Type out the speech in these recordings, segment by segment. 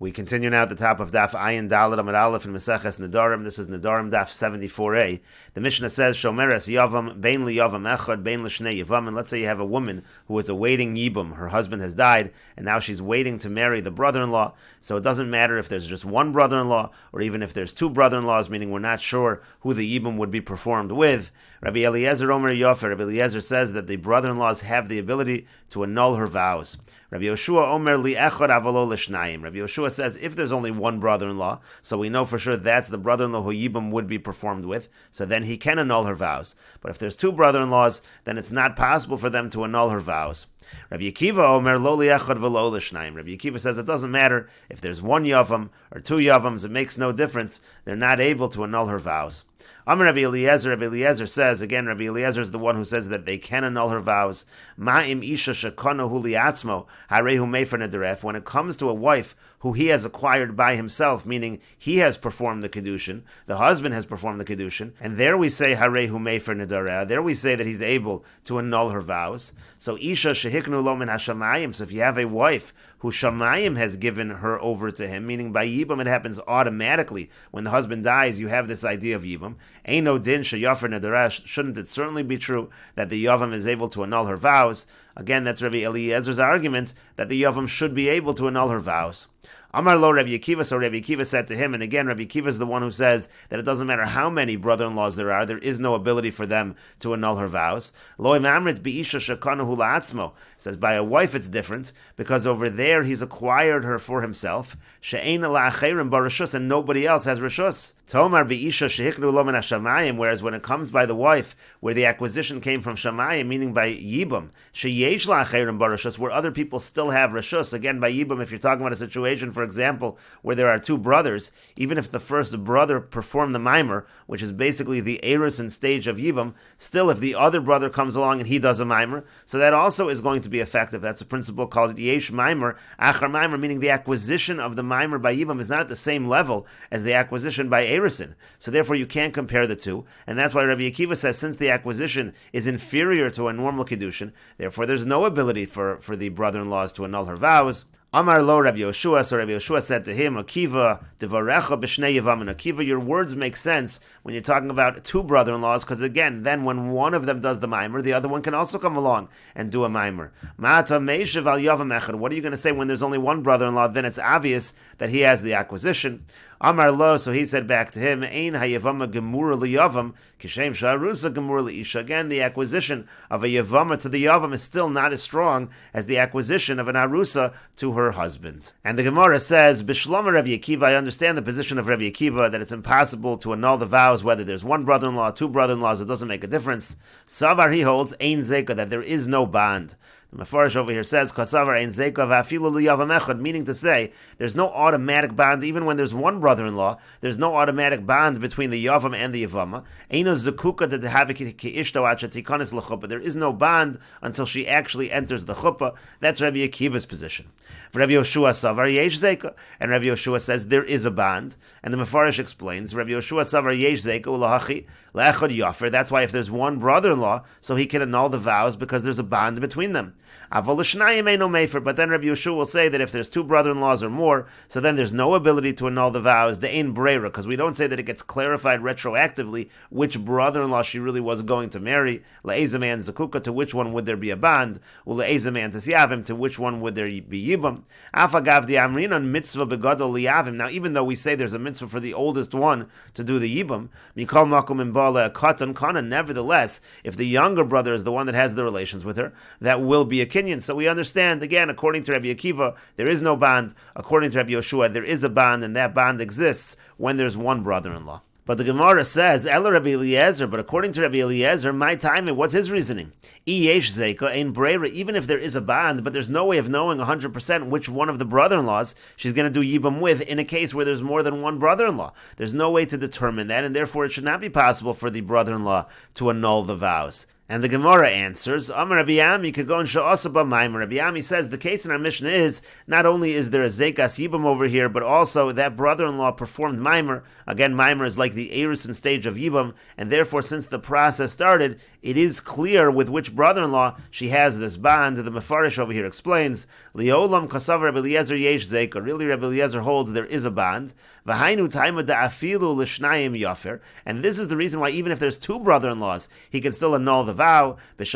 We continue now at the top of Daf Ayin Daled Amud Aleph in Meseches Nedarim. This is Nedarim Daf 74a. The Mishnah says, Shomeres Yavam, Bein li Yavam Echad, Bein l'Shnei Yavam. And let's say you have a woman who is awaiting Yibum. Her husband has died, and now she's waiting to marry the brother-in-law. So it doesn't matter if there's just one brother-in-law, or even if there's two brother-in-laws, meaning we're not sure who the Yibum would be performed with. Rabbi Eliezer Omer Yofer, Rabbi Eliezer says that the brother-in-laws have the ability to annul her vows. Rabbi Yoshua Omer li echad avalo l'shnayim. Rabbi Yoshua says if there's only one brother-in-law, so we know for sure that's the brother-in-law who Yibum would be performed with, so then he can annul her vows. But if there's two brother-in-laws, then it's not possible for them to annul her vows. Rabbi Akiva Omer lo li echad v'lo l'shnayim. Rabbi Akiva says it doesn't matter if there's one Yavam or two Yavams, it makes no difference. They're not able to annul her vows. Amar Rabbi Eliezer says, again, Rabbi Eliezer is the one who says that they can annul her vows. Ma'im isha shekonahu liatzmo, harehu mefer nederef. When it comes to a wife who he has acquired by himself, meaning he has performed the kedushin, the husband has performed the kedushin, and there we say harehu mefer nederef. There we say that he's able to annul her vows. So isha shehiknu lo min hashamayim. So if you have a wife who shamayim has given her over to him, meaning by yibum it happens automatically. When the husband dies, you have this idea of yibum. Eino din sheyafer nederesh. Shouldn't it certainly be true that the yavam is able to annul her vows? Again, that's Rabbi Eliezer's argument that the yavam should be able to annul her vows. Amar lo Rabbi Akiva, so Rabbi Akiva said to him, and again, Rabbi Akiva is the one who says that it doesn't matter how many brother-in-laws there is no ability for them to annul her vows. Lo imamrit bi'isha shekanahu la'atzmo, says by a wife it's different, because over there he's acquired her for himself, she'ein la'acherim barashus, and nobody else has rashus. Tomar bi'isha shehiknu lo min hashamayim, whereas when it comes by the wife, where the acquisition came from shamayim, meaning by yibum, sheyesh la'acherim barashus, where other people still have rashus, again by yibum, if you're talking about a situation, for example, where there are two brothers, even if the first brother performed the mimer, which is basically the erison stage of Yibum, still if the other brother comes along and he does a mimer, so that also is going to be effective. That's a principle called Yesh Mimer, Achar Mimer, meaning the acquisition of the mimer by Yibum is not at the same level as the acquisition by erison. So therefore you can't compare the two, and that's why Rabbi Akiva says since the acquisition is inferior to a normal Kedushin, therefore there's no ability for the brother-in-laws to annul her vows. Amar lo Rabbi Yoshua, so Rabbi Yoshua said to him, Akiva, devarecha b'shnei yavam, and Akiva, your words make sense when you're talking about two brother-in-laws, because again, then when one of them does the mimer, the other one can also come along and do a mimer. Ma'ata meishav al yavam echad, what are you going to say when there's only one brother-in-law? Then it's obvious that he has the acquisition. Amar lo, so he said back to him, Ein hayavama gemura liyavam, kishem sha'arusa gemura liisha. Again, the acquisition of a yavama to the yavam is still not as strong as the acquisition of an arusa to her husband. And the Gemara says, Bishlama Rabbi Akiva, I understand the position of Rabbi Akiva, that it's impossible to annul the vows, whether there's one brother-in-law, two brother-in-laws, it doesn't make a difference. Savar, he holds, Ein zeka, that there is no bond. The Mefarish over here says, Kasavar ein zeka v'afilu liyavam echad, meaning to say, there's no automatic bond, even when there's one brother-in-law, there's no automatic bond between the yavam and the yavama. Eino zekuka de dehavik ki'ishto acha tikanis l'chuppah. There is no bond until she actually enters the chuppah. That's Rabbi Akiva's position. Rabbi Yoshua savar yesh zeka, and Rabbi Yoshua says there is a bond, and the Mefarish explains, Rabbi Yoshua savar yesh zeka ulahachi le'echad yafer. That's why if there's one brother-in-law, so he can annul the vows because there's a bond between them. But then Rabbi Yeshua will say that if there's two brother-in-laws or more, so then there's no ability to annul the vows, the ein breira, because we don't say that it gets clarified retroactively which brother-in-law she really was going to marry. Le'ezaman zakuka, to which one would there be a bond? Le'ezaman tasyavim, to which one would there be yibam? Afagav di amrinan mitzvah begadol liyavim. Now, even though we say there's a mitzvah for the oldest one to do the yibam, mikol makom imbala katan kana. Nevertheless, if the younger brother is the one that has the relations with her, that will be a kinyan. So we understand, again, according to Rabbi Akiva, there is no bond. According to Rabbi Yoshua, there is a bond, and that bond exists when there's one brother-in-law. But the Gemara says, Ela Rabbi Eliezer, but according to Rabbi Eliezer, my time, what's his reasoning? Yesh zeka ein breira, even if there is a bond, but there's no way of knowing 100% which one of the brother-in-laws she's going to do yibam with in a case where there's more than one brother-in-law. There's no way to determine that, and therefore it should not be possible for the brother-in-law to annul the vows. And the Gemara answers, Amar Rabbi Yami Kagon Sha'asa B'Maimer. Rabbi Yami says the case in our Mishnah is not only is there a Zekas Yibam over here, but also that brother-in-law performed Maimer. Again, Maimer is like the Erusin stage of Yibam, and therefore, since the process started, it is clear with which brother-in-law she has this bond. The Mefarish over here explains, Leolam Kasav Rabbi Eliezer Yesh Zeka. Really, Rabbi Eliezer holds there is a bond. V'hainu Taima Da'afilu L'Shnayim Yafer. And this is the reason why even if there's two brother-in-laws, he can still annul the vow, because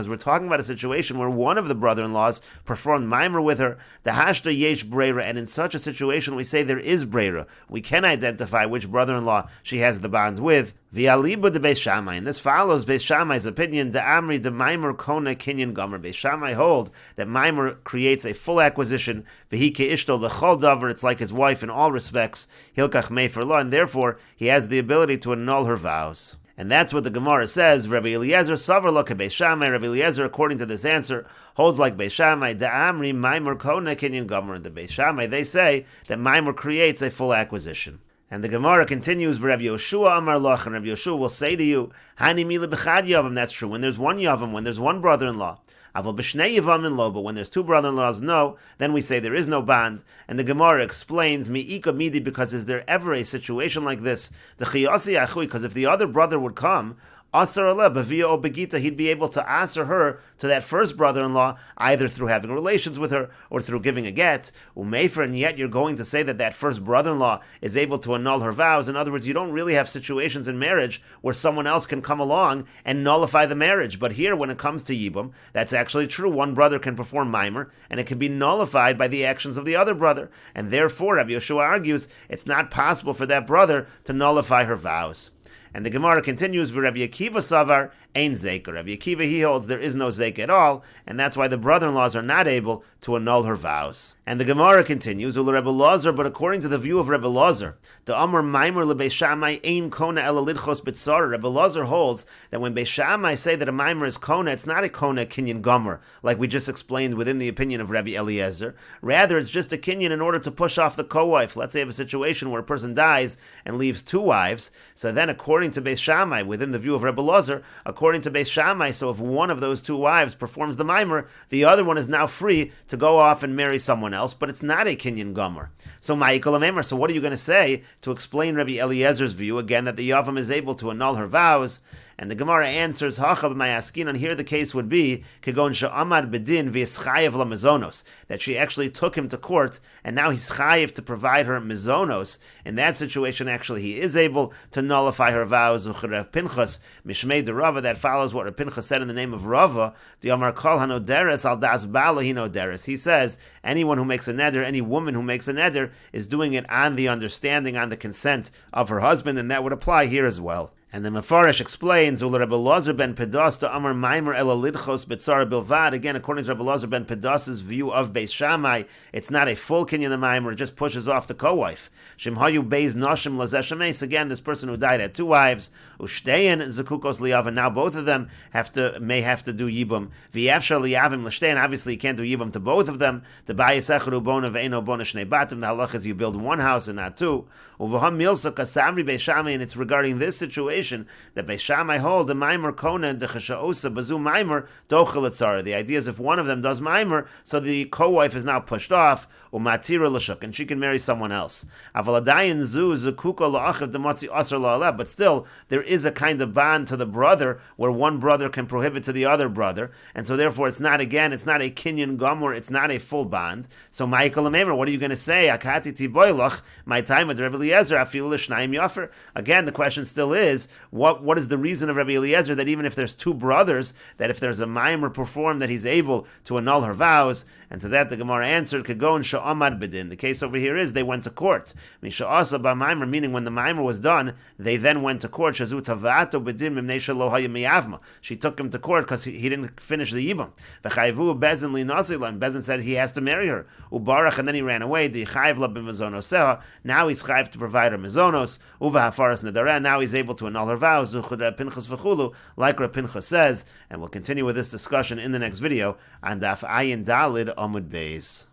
we're talking about a situation where one of the brother-in-laws performed maimer with her, the hashta yesh breira, and in such a situation we say there is breira. We can identify which brother-in-law she has the bonds with. V'aliba de Beis Shammai, and this follows Beis Shammai's opinion. De Amri de Maimer Kona Kinyan Gomer. Beis Shammai hold that Maimer creates a full acquisition. V'hi ke'ishto l'chol davar. It's like his wife in all respects. Hilkach mefer lo, and therefore he has the ability to annul her vows. And that's what the Gemara says. Rabbi Eliezer savar lo Beis Shammai. Rabbi Eliezer, according to this answer, holds like Beis Shammai. De Amri Maimer Kona Kinyan Gomer. The Beis Shammai, they say that Maimer creates a full acquisition. And the Gemara continues, Rabbi Yoshua Amar Lach, and Rabbi Yoshua will say to you, Hani mila b'chad yavam, that's true, when there's one yavam, when there's one brother-in-law. Aval b'shnei yavam lo, but when there's two brother-in-laws, no, then we say there is no bond. And the Gemara explains, Mi'ika midi, because is there ever a situation like this? The chiyasi achui, because if the other brother would come, Asar Allah, Bavia o Begita, he'd be able to answer her to that first brother-in-law, either through having relations with her or through giving a get. Umefer, and yet you're going to say that that first brother-in-law is able to annul her vows. In other words, you don't really have situations in marriage where someone else can come along and nullify the marriage. But here, when it comes to Yibum, that's actually true. One brother can perform Maimer, and it can be nullified by the actions of the other brother. And therefore, Rabbi Yoshua argues, it's not possible for that brother to nullify her vows. And the Gemara continues, Rabbi Akiva Savar, Ein Zeka. Rabbi Akiva, he holds there is no Zeka at all, and that's why the brother-in-laws are not able to annul her vows. And the Gemara continues, Ula Rebbe Lazar, but according to the view of Rebbe Lazar, the Amar Maimer LeBeis Shammai Ein Kona Ela Lidchos B'Tzara. Rebbe Lazar holds that when Beis Shammai say that a Maimer is Kona, it's not a Kona Kinyan Gomer, like we just explained within the opinion of Rabbi Eliezer. Rather, it's just a Kinyan in order to push off the co-wife. Let's say you have a situation where a person dies and leaves two wives, so then according to Beis Shammai, within the view of Rebbe Lazar, according to Beis Shammai, so if one of those two wives performs the Maimer, the other one is now free to go off and marry someone else, but it's not a Kinyan Gomer. So Ma'ikol Maimer, so what are you going to say to explain Rabbi Eliezer's view, again, that the Yavam is able to annul her vows? And the Gemara answers, Hachab Mayaskin, and here the case would be, Kegon Sha'amad Bedin v'Yischayev la Mizonos, that she actually took him to court, and now he's chayev to provide her Mizonos. In that situation, actually, he is able to nullify her vows. Ucherev Pinchas, Mishmei de Rava, that follows what Rav Pinchas said in the name of Rava, the Amar Kol Hanoderes al Das Bala Hinoderes. He says, anyone who makes a neder, any woman who makes a neder, is doing it on the understanding, on the consent of her husband, and that would apply here as well. And the Mefarish explains, Ula Rebbe Lazar ben Pedas to Amar Maimer Ela Lidchos B'Tzara Bilvad. Again, according to Rebbe Lazar ben Pedas's view of Beis Shammai, it's not a full Kinyan of Maimer, it just pushes off the co-wife. Shemhayu Beis Nashim Lazeshames. Again, this person who died had two wives. Ushteyen Zakukos Liyav, and now both of them may have to do Yibum. V'yafshar Liyavim L'Shteyen. Obviously, you can't do Yibum to both of them. The Bayis Echadu Bona Ve'eno Bona Shnei Batim. The halach is you build one house and not two. Uvaham Milsa Kasamri Beis Shammai, and it's regarding this situation that Beis Shammai hold the Maimer Kona de Chasha'osa Bazu Maimer Dochel Etzara. The idea is if one of them does Maimer, so the co-wife is now pushed off, Umatira L'Shuk, and she can marry someone else. Avaladayin Zu Zukuka La'achiv Dematzi Asar La'aleh. But still, there is a kind of bond to the brother where one brother can prohibit to the other brother, and so therefore it's not a Kinyan Gomer, it's not a full bond. So Ma'ikol Maimer, what are you going to say? Akati Tiboylach, my time with Rebbe Eliezer, Afil L'Shnayim Yafer. Again, the question still is, what is the reason of Rabbi Eliezer that even if there's two brothers, that if there's a Maimer performed, that he's able to annul her vows? And to that the Gemara answered, Kagon Sha'amad Bedin. The case over here is they went to court. Misha'asa ba Maimer, meaning when the Maimer was done, they then went to court. Shazu Tavato Bedin Mimnei Shelo Hayim Miyavma. She took him to court because he didn't finish the Yibam. V'chayvu Bezin Li Nazila, and Bezin said he has to marry her. Ubarach, and then he ran away. Di'chayv la b'mizonoseha. Now he's chayv to provide her mizonos. Uvahafaras Nedarim. Now he's able to annul her vows. Like Rav Pinchas says, and we'll continue with this discussion in the next video on Daf Ayin Dalid Amud Beis.